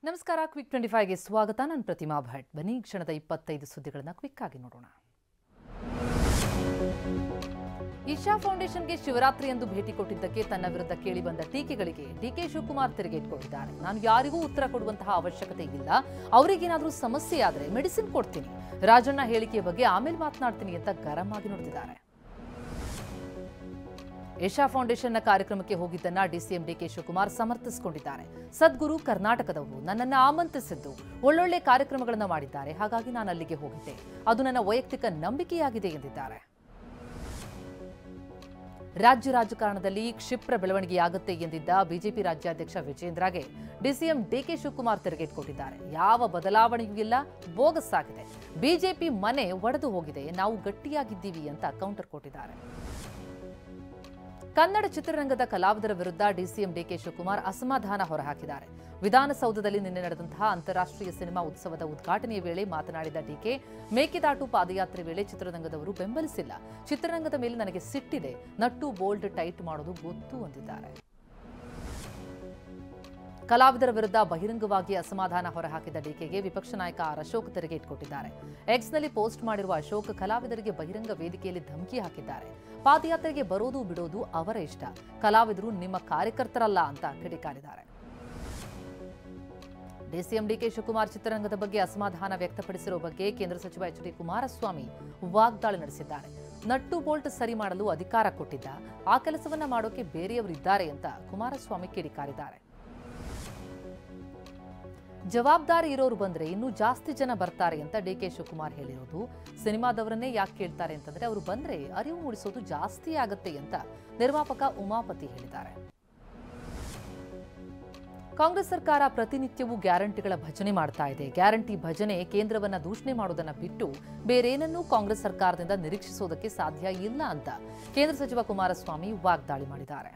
ನಮಸ್ಕಾರ ಕ್ವಿಕ್ 25ಗೆ ಸ್ವಾಗತ. ನಾನು ಪ್ರತಿಮಾ ಭಟ್. ಬನ್ನಿ ಕ್ಷಣದ 25 ಸುದ್ದಿಗಳನ್ನು ಕ್ವಿಕ್ ಆಗಿ ನೋಡೋಣ. ಇಶಾ ಫೌಂಡೇಶನ್ಗೆ ಶಿವರಾತ್ರಿ ಎಂದು ಭೇಟಿ ಕೊಟ್ಟಿದ್ದಕ್ಕೆ ತನ್ನ ವಿರುದ್ಧ ಕೇಳಿ ಬಂದ ಟೀಕೆಗಳಿಗೆ ಡಿಕೆ ಶಿವಕುಮಾರ್ ತಿರುಗೇಟ್ಕೊಂಡಿದ್ದಾರೆ. ನಾನು ಯಾರಿಗೂ ಉತ್ತರ ಕೊಡುವಂತಹ ಅವಶ್ಯಕತೆ ಇಲ್ಲ. ಅವರಿಗೇನಾದರೂ ಸಮಸ್ಯೆ ಆದರೆ ಮೆಡಿಸಿನ್ ಕೊಡ್ತೀನಿ. ರಾಜಣ್ಣ ಹೇಳಿಕೆಯ ಬಗ್ಗೆ ಆಮೇಲೆ ಮಾತನಾಡ್ತೀನಿ ಅಂತ ಗರಂ ಆಗಿ ನುಡಿದಿದ್ದಾರೆ. ಇಶಾ ಫೌಂಡೇಶನ್ನ ಕಾರ್ಯಕ್ರಮಕ್ಕೆ ಹೋಗಿದ್ದನ್ನ ಡಿಸಿಎಂ ಡಿಕೆ ಶಿವಕುಮಾರ್ ಸಮರ್ಥಿಸಿಕೊಂಡಿದ್ದಾರೆ. ಸದ್ಗುರು ಕರ್ನಾಟಕದವರು ನನ್ನನ್ನು ಆಮಂತ್ರಿಸಿದ್ದು ಒಳ್ಳೊಳ್ಳೆ ಕಾರ್ಯಕ್ರಮಗಳನ್ನು ಮಾಡಿದ್ದಾರೆ. ಹಾಗಾಗಿ ನಾನು ಅಲ್ಲಿಗೆ ಹೋಗಿದ್ದೆ. ಅದು ನನ್ನ ವೈಯಕ್ತಿಕ ನಂಬಿಕೆಯಾಗಿದೆ ಎಂದಿದ್ದಾರೆ. ರಾಜ್ಯ ರಾಜಕಾರಣದಲ್ಲಿ ಕ್ಷಿಪ್ರ ಬೆಳವಣಿಗೆಯಾಗುತ್ತೆ ಎಂದಿದ್ದ ಬಿಜೆಪಿ ರಾಜ್ಯಾಧ್ಯಕ್ಷ ವಿಜೇಂದ್ರಗೆ ಡಿಸಿಎಂ ಡಿಕೆ ಶಿವಕುಮಾರ್ ತಿರುಗೇಟ್ಕೊಂಡಿದ್ದಾರೆ. ಯಾವ ಬದಲಾವಣೆಯೂ ಇಲ್ಲ, ಬೋಗಸ್ ಆಗಿದೆ. ಬಿಜೆಪಿ ಮನೆ ಒಡೆದು ಹೋಗಿದೆ, ನಾವು ಗಟ್ಟಿಯಾಗಿದ್ದೀವಿ ಅಂತ ಕೌಂಟರ್ ಕೊಟ್ಟಿದ್ದಾರೆ. ಕನ್ನಡ ಚಿತ್ರರಂಗದ ಕಲಾವಿದರ ವಿರುದ್ಧ ಡಿಸಿಎಂ ಡಿಕೆ ಶಿವಕುಮಾರ್ ಅಸಮಾಧಾನ ಹೊರಹಾಕಿದ್ದಾರೆ. ವಿಧಾನಸೌಧದಲ್ಲಿ ನಿನ್ನೆ ನಡೆದಂತಹ ಅಂತಾರಾಷ್ಟ್ರೀಯ ಸಿನಿಮಾ ಉತ್ಸವದ ಉದ್ಘಾಟನೆಯ ವೇಳೆ ಮಾತನಾಡಿದ ಡಿಕೆ, ಮೇಕೆದಾಟು ಪಾದಯಾತ್ರೆ ವೇಳೆ ಚಿತ್ರರಂಗದವರು ಬೆಂಬಲಿಸಿಲ್ಲ. ಚಿತ್ರರಂಗದ ಮೇಲೆ ನನಗೆ ಸಿಟ್ಟಿದೆ. ನಟ್ಟು ಬೋಲ್ಡ್ ಟೈಟ್ ಮಾಡೋದು ಗೊತ್ತು ಅಂದಿದ್ದಾರೆ. ಕಲಾವಿದರ ವಿರುದ್ಧ ಬಹಿರಂಗವಾಗಿ ಅಸಮಾಧಾನ ಹೊರಹಾಕಿದ ಡಿಕೆಗೆ ವಿಪಕ್ಷ ನಾಯಕ ಆರ್ ಅಶೋಕ್ ತಿರುಗೇಟ್ಕೊಟ್ಟಿದ್ದಾರೆ. ಎಕ್ಸ್ನಲ್ಲಿ ಪೋಸ್ಟ್ ಮಾಡಿರುವ ಅಶೋಕ್ ಕಲಾವಿದರಿಗೆ ಬಹಿರಂಗ ವೇದಿಕೆಯಲ್ಲಿ ಧಮಕಿ ಹಾಕಿದ್ದಾರೆ. ಪಾದಯಾತ್ರೆಗೆ ಬರೋದು ಬಿಡೋದು ಅವರ ಇಷ್ಟ, ಕಲಾವಿದರು ನಿಮ್ಮ ಕಾರ್ಯಕರ್ತರಲ್ಲ ಅಂತ ಕಿಡಿಕಾರಿದ್ದಾರೆ. ಡಿಸಿಎಂ ಡಿಕೆ ಶಿವಕುಮಾರ್ ಚಿತ್ರರಂಗದ ಬಗ್ಗೆ ಅಸಮಾಧಾನ ವ್ಯಕ್ತಪಡಿಸಿರುವ ಬಗ್ಗೆ ಕೇಂದ್ರ ಸಚಿವ ಎಚ್ ಡಿ ಕುಮಾರಸ್ವಾಮಿ ವಾಗ್ದಾಳಿ ನಡೆಸಿದ್ದಾರೆ. ನಟ್ಟು ಬೋಲ್ಟ್ ಸರಿ ಮಾಡಲು ಅಧಿಕಾರ ಕೊಟ್ಟಿದ್ದ, ಆ ಕೆಲಸವನ್ನ ಮಾಡೋಕೆ ಬೇರೆಯವರಿದ್ದಾರೆ ಅಂತ ಕುಮಾರಸ್ವಾಮಿ ಕಿಡಿಕಾರಿದ್ದಾರೆ. ಜವಾಬ್ದಾರಿ ಇರೋರು ಬಂದ್ರೆ ಇನ್ನೂ ಜಾಸ್ತಿ ಜನ ಬರ್ತಾರೆ ಅಂತ ಡಿಕೆ ಶಿವಕುಮಾರ್ ಹೇಳಿರೋದು. ಸಿನಿಮಾದವರನ್ನೇ ಯಾಕೆ ಕೇಳ್ತಾರೆ ಅಂತಂದ್ರೆ ಅವರು ಬಂದ್ರೆ ಅರಿವು ಮೂಡಿಸೋದು ಜಾಸ್ತಿ ಆಗುತ್ತೆ ಅಂತ ನಿರ್ಮಾಪಕ ಉಮಾಪತಿ ಹೇಳಿದ್ದಾರೆ. ಕಾಂಗ್ರೆಸ್ ಸರ್ಕಾರ ಪ್ರತಿನಿತ್ಯವೂ ಗ್ಯಾರಂಟಿಗಳ ಭಜನೆ ಮಾಡ್ತಾ ಇದೆ. ಗ್ಯಾರಂಟಿ ಭಜನೆ ಕೇಂದ್ರವನ್ನ ದೂಷಣೆ ಮಾಡೋದನ್ನ ಬಿಟ್ಟು ಬೇರೇನನ್ನೂ ಕಾಂಗ್ರೆಸ್ ಸರ್ಕಾರದಿಂದ ನಿರೀಕ್ಷಿಸೋದಕ್ಕೆ ಸಾಧ್ಯ ಇಲ್ಲ ಅಂತ ಕೇಂದ್ರ ಸಚಿವ ಕುಮಾರಸ್ವಾಮಿ ವಾಗ್ದಾಳಿ ಮಾಡಿದ್ದಾರೆ.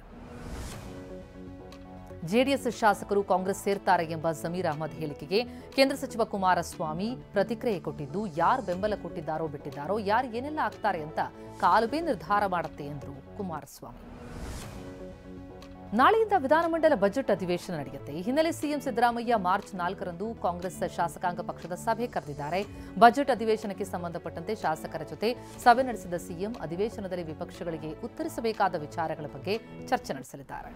ಜೆಡಿಎಸ್ ಶಾಸಕರು ಕಾಂಗ್ರೆಸ್ ಸೇರ್ತಾರೆ ಎಂಬ ಜಮೀರ್ ಅಹಮದ್ ಹೇಳಿಕೆಗೆ ಕೇಂದ್ರ ಸಚಿವ ಕುಮಾರಸ್ವಾಮಿ ಪ್ರತಿಕ್ರಿಯೆ ಕೊಟ್ಟಿದ್ದು, ಯಾರು ಬೆಂಬಲ ಕೊಟ್ಟಿದ್ದಾರೋ ಬಿಟ್ಟಿದ್ದಾರೋ, ಯಾರು ಏನೆಲ್ಲ ಆಗ್ತಾರೆ ಅಂತ ಕಾಲವೇ ನಿರ್ಧಾರ ಮಾಡುತ್ತೆ ಎಂದರು ಕುಮಾರಸ್ವಾಮಿ. ನಾಳೆಯಿಂದ ವಿಧಾನಮಂಡಲ ಬಜೆಟ್ ಅಧಿವೇಶನ ನಡೆಯುತ್ತೆ. ಈ ಹಿನ್ನೆಲೆ ಸಿಎಂ ಸಿದ್ದರಾಮಯ್ಯ ಮಾರ್ಚ್ 4ರಂದು ಕಾಂಗ್ರೆಸ್ ಶಾಸಕಾಂಗ ಪಕ್ಷದ ಸಭೆ ಕರೆದಿದ್ದಾರೆ. ಬಜೆಟ್ ಅಧಿವೇಶನಕ್ಕೆ ಸಂಬಂಧಪಟ್ಟಂತೆ ಶಾಸಕರ ಜೊತೆ ಸಭೆ ನಡೆಸಿದ ಸಿಎಂ ಅಧಿವೇಶನದಲ್ಲಿ ವಿಪಕ್ಷಗಳಿಗೆ ಉತ್ತರಿಸಬೇಕಾದ ವಿಚಾರಗಳ ಬಗ್ಗೆ ಚರ್ಚೆ ನಡೆಸಲಿದ್ದಾರೆ.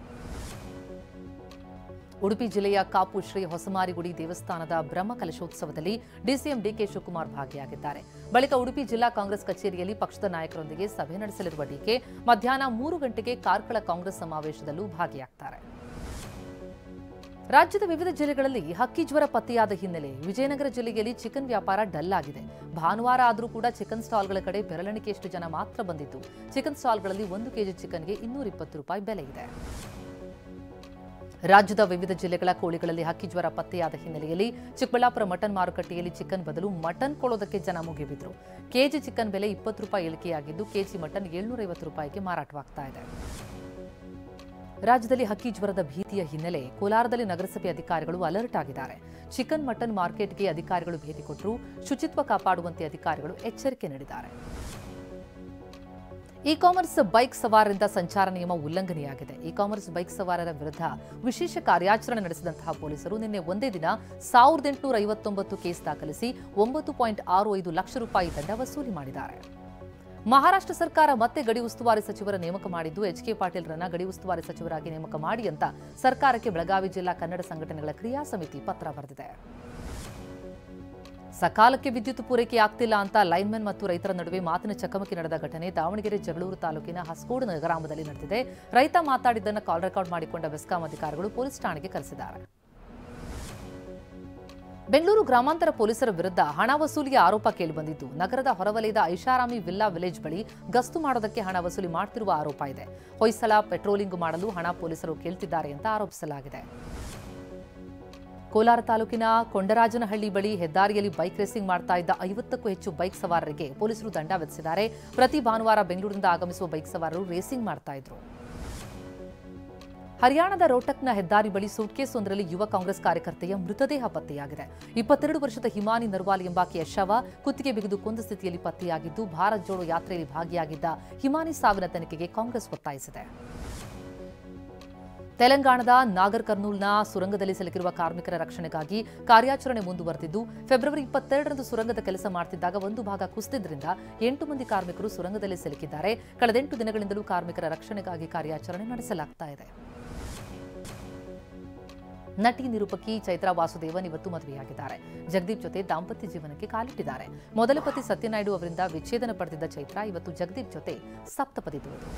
ಉಡುಪಿ ಜಿಲ್ಲೆಯ ಕಾಪು ಶ್ರೀ ಹೊಸಮಾರಿಗುಡಿ ದೇವಸ್ಥಾನದ ಬ್ರಹ್ಮ ಕಲಶೋತ್ಸವದಲ್ಲಿ ಡಿಸಿಎಂ ಡಿಕೆ ಶಿವಕುಮಾರ್ ಭಾಗಿಯಾಗಿದ್ದಾರೆ. ಬಳಿಕ ಉಡುಪಿ ಜಿಲ್ಲಾ ಕಾಂಗ್ರೆಸ್ ಕಚೇರಿಯಲ್ಲಿ ಪಕ್ಷದ ನಾಯಕರೊಂದಿಗೆ ಸಭೆ ನಡೆಸಲಿರುವ ಡಿಕೆ ಮಧ್ಯಾಹ್ನ 3 ಗಂಟೆಗೆ ಕಾರ್ಕಳ ಕಾಂಗ್ರೆಸ್ ಸಮಾವೇಶದಲ್ಲೂ ಭಾಗಿಯಾಗ್ತಾರೆ. ರಾಜ್ಯದ ವಿವಿಧ ಜಿಲ್ಲೆಗಳಲ್ಲಿ ಹಕ್ಕಿ ಜ್ವರ ಪತ್ತೆಯಾದ ಹಿನ್ನೆಲೆ ವಿಜಯನಗರ ಜಿಲ್ಲೆಯಲ್ಲಿ ಚಿಕನ್ ವ್ಯಾಪಾರ ಡಲ್ ಆಗಿದೆ. ಭಾನುವಾರ ಆದರೂ ಕೂಡ ಚಿಕನ್ ಸ್ಟಾಲ್ಗಳ ಕಡೆ ಬೆರಳೆಣಿಕೆಯಷ್ಟು ಜನ ಮಾತ್ರ ಬಂದಿದ್ದು, ಚಿಕನ್ ಸ್ಟಾಲ್ಗಳಲ್ಲಿ 1 ಕೆಜಿ ಚಿಕನ್ಗೆ 220 ರೂಪಾಯಿ ಬೆಲೆ ಇದೆ. ರಾಜ್ಯದ ವಿವಿಧ ಜಿಲ್ಲೆಗಳ ಕೋಳಿಗಳಲ್ಲಿ ಹಕ್ಕಿ ಜ್ವರ ಪತ್ತೆಯಾದ ಹಿನ್ನೆಲೆಯಲ್ಲಿ ಚಿಕ್ಕಬಳ್ಳಾಪುರ ಮಟನ್ ಮಾರುಕಟ್ಟೆಯಲ್ಲಿ ಚಿಕನ್ ಬದಲು ಮಟನ್ ಕೊಳ್ಳೋದಕ್ಕೆ ಜನ ಮುಗಿಬಿದ್ರು. ಕೆಜಿ ಚಿಕನ್ ಬೆಲೆ 20 ರೂಪಾಯಿ ಇಳಿಕೆಯಾಗಿದ್ದು, ಕೆಜಿ ಮಟನ್ 750 ರೂಪಾಯಿಗೆ ಮಾರಾಟವಾಗ್ತಾ ಇದೆ. ರಾಜ್ಯದಲ್ಲಿ ಹಕ್ಕಿ ಜ್ವರದ ಭೀತಿಯ ಹಿನ್ನೆಲೆ ಕೋಲಾರದಲ್ಲಿ ನಗರಸಭೆ ಅಧಿಕಾರಿಗಳು ಅಲರ್ಟ್ ಆಗಿದ್ದಾರೆ. ಚಿಕನ್ ಮಟನ್ ಮಾರ್ಕೆಟ್ಗೆ ಅಧಿಕಾರಿಗಳು ಭೇಟಿ ಕೊಟ್ಟರು. ಶುಚಿತ್ವ ಕಾಪಾಡುವಂತೆ ಅಧಿಕಾರಿಗಳು ಎಚ್ಚರಿಕೆ ನೀಡಿದ್ದಾರೆ. ಇ ಕಾಮರ್ಸ್ ಬೈಕ್ ಸವಾರರಿಂದ ಸಂಚಾರ ನಿಯಮ ಉಲ್ಲಂಘನೆಯಾಗಿದೆ. ಇ ಕಾಮರ್ಸ್ ಬೈಕ್ ಸವಾರರ ವಿರುದ್ಧ ವಿಶೇಷ ಕಾರ್ಯಾಚರಣೆ ನಡೆಸಿದಂತಹ ಪೊಲೀಸರು ನಿನ್ನೆ ಒಂದೇ ದಿನ 1859 ಕೇಸ್ ದಾಖಲಿಸಿ 9.65 ಲಕ್ಷ ರೂಪಾಯಿ ದಂಡ ವಸೂಲಿ ಮಾಡಿದ್ದಾರೆ. ಮಹಾರಾಷ್ಟ್ರ ಸರ್ಕಾರ ಮತ್ತೆ ಗಡಿ ಉಸ್ತುವಾರಿ ಸಚಿವರ ನೇಮಕ ಮಾಡಿದ್ದು, ಎಚ್.ಕೆ. ಪಾಟೀಲ್ರನ್ನ ಗಡಿ ಉಸ್ತುವಾರಿ ಸಚಿವರಾಗಿ ನೇಮಕ ಮಾಡಿ ಅಂತ ಸರ್ಕಾರಕ್ಕೆ ಬೆಳಗಾವಿ ಜಿಲ್ಲಾ ಕನ್ನಡ ಸಂಘಟನೆಗಳ ಕ್ರಿಯಾ ಸಮಿತಿ ಪತ್ರ ಬರೆದಿದೆ. ಸಕಾಲಕ್ಕೆ ವಿದ್ಯುತ್ ಪೂರೈಕೆ ಆಗ್ತಿಲ್ಲ ಅಂತ ಲೈನ್ಮನ್ ಮತ್ತು ರೈತರ ನಡುವೆ ಮಾತಿನ ಚಕಮಕಿ ನಡೆದ ಘಟನೆ ದಾವಣಗೆರೆ ಜಗಳೂರು ತಾಲೂಕಿನ ಹಸ್ಕೋಡ್ ಗ್ರಾಮದಲ್ಲಿ ನಡೆದಿದೆ. ರೈತ ಮಾತಾಡಿದ್ದನ್ನು ಕಾಲ್ ರೆಕಾರ್ಡ್ ಮಾಡಿಕೊಂಡ ಬೆಸ್ಕಾಂ ಅಧಿಕಾರಿಗಳು ಪೊಲೀಸ್ ಠಾಣೆಗೆ ಕರೆಸಿದ್ದಾರೆ. ಬೆಂಗಳೂರು ಗ್ರಾಮಾಂತರ ಪೊಲೀಸರ ವಿರುದ್ಧ ಹಣ ವಸೂಲಿಯ ಆರೋಪ ಕೇಳಿಬಂದಿದ್ದು, ನಗರದ ಹೊರವಲಯದ ಐಷಾರಾಮಿ ವಿಲ್ಲಾ ವಿಲೇಜ್ ಬಳಿ ಗಸ್ತು ಮಾಡೋದಕ್ಕೆ ಹಣ ವಸೂಲಿ ಮಾಡುತ್ತಿರುವ ಆರೋಪ ಇದೆ. ಹೊಯ್ಸಳ ಪೆಟ್ರೋಲಿಂಗ್ ಮಾಡಲು ಹಣ ಪೊಲೀಸರು ಕೇಳ್ತಿದ್ದಾರೆ ಅಂತ ಆರೋಪಿಸಲಾಗಿದೆ. ಕೋಲಾರ ತಾಲೂಕಿನ ಕೊಂಡರಾಜನಹಳ್ಳಿ ಬಳಿ ಹೆದ್ದಾರಿಯಲ್ಲಿ ಬೈಕ್ ರೇಸಿಂಗ್ ಮಾಡ್ತಾ ಇದ್ದ 50ಕ್ಕೂ ಹೆಚ್ಚು ಬೈಕ್ ಸವಾರರಿಗೆ ಪೊಲೀಸರು ದಂಡ ವಿಧಿಸಿದ್ದಾರೆ. ಪ್ರತಿ ಭಾನುವಾರ ಬೆಂಗಳೂರಿನಿಂದ ಆಗಮಿಸುವ ಬೈಕ್ ಸವಾರರು ರೇಸಿಂಗ್ ಮಾಡ್ತಾ ಇದ್ರು. ಹರಿಯಾಣದ ರೋಟಕ್ನ ಹೆದ್ದಾರಿ ಬಳಿ ಸೂಟ್ಕೇಸ್ ಒಂದರಲ್ಲಿ ಯುವ ಕಾಂಗ್ರೆಸ್ ಕಾರ್ಯಕರ್ತೆಯ ಮೃತದೇಹ ಪತ್ತೆಯಾಗಿದೆ. 22 ವರ್ಷದ ಹಿಮಾನಿ ನರ್ವಾಲ್ ಎಂಬಾಕೆಯ ಶವ ಕುತ್ತಿಗೆ ಬಿಗಿದು ಕೊಂದ ಸ್ಥಿತಿಯಲ್ಲಿ ಪತ್ತೆಯಾಗಿದ್ದು, ಭಾರತ್ ಜೋಡೋ ಯಾತ್ರೆಯಲ್ಲಿ ಭಾಗಿಯಾಗಿದ್ದ ಹಿಮಾನಿ ಸಾವಿನ ತನಿಖೆಗೆ ಕಾಂಗ್ರೆಸ್ ಒತ್ತಾಯಿಸಿದೆ. ತೆಲಂಗಾಣದ ನಾಗರ್ ಕರ್ನೂಲ್ನ ಸುರಂಗದಲ್ಲಿ ಸಿಲುಕಿರುವ ಕಾರ್ಮಿಕರ ರಕ್ಷಣೆಗಾಗಿ ಕಾರ್ಯಾಚರಣೆ ಮುಂದುವರೆದಿದ್ದು ಫೆಬ್ರವರಿ 22ರಂದು ಸುರಂಗದ ಕೆಲಸ ಮಾಡುತ್ತಿದ್ದಾಗ ಒಂದು ಭಾಗ ಕುಸಿದಿದ್ದರಿಂದ 8 ಮಂದಿ ಕಾರ್ಮಿಕರು ಸುರಂಗದಲ್ಲಿ ಸಿಲುಕಿದ್ದಾರೆ. ಕಳೆದ 8 ದಿನಗಳಿಂದಲೂ ಕಾರ್ಮಿಕರ ರಕ್ಷಣೆಗಾಗಿ ಕಾರ್ಯಾಚರಣೆ ನಡೆಸಲಾಗ್ತಾ ಇದೆ. ನಟಿ ನಿರೂಪಕಿ ಚೈತ್ರಾ ವಾಸುದೇವನ್ ಇವತ್ತು ಮದುವೆಯಾಗಿದ್ದಾರೆ. ಜಗದೀಪ್ ಜೊತೆ ದಾಂಪತ್ಯ ಜೀವನಕ್ಕೆ ಕಾಲಿಟ್ಟಿದ್ದಾರೆ. ಮೊದಲ ಪತಿ ಸತ್ಯನಾಯ್ಡು ಅವರಿಂದ ವಿಚ್ಛೇದನ ಪಡೆದಿದ್ದ ಚೈತ್ರಾ ಇವತ್ತು ಜಗದೀಪ್ ಜೊತೆ ಸಪ್ತಪದಿ ತುಳಿದರು.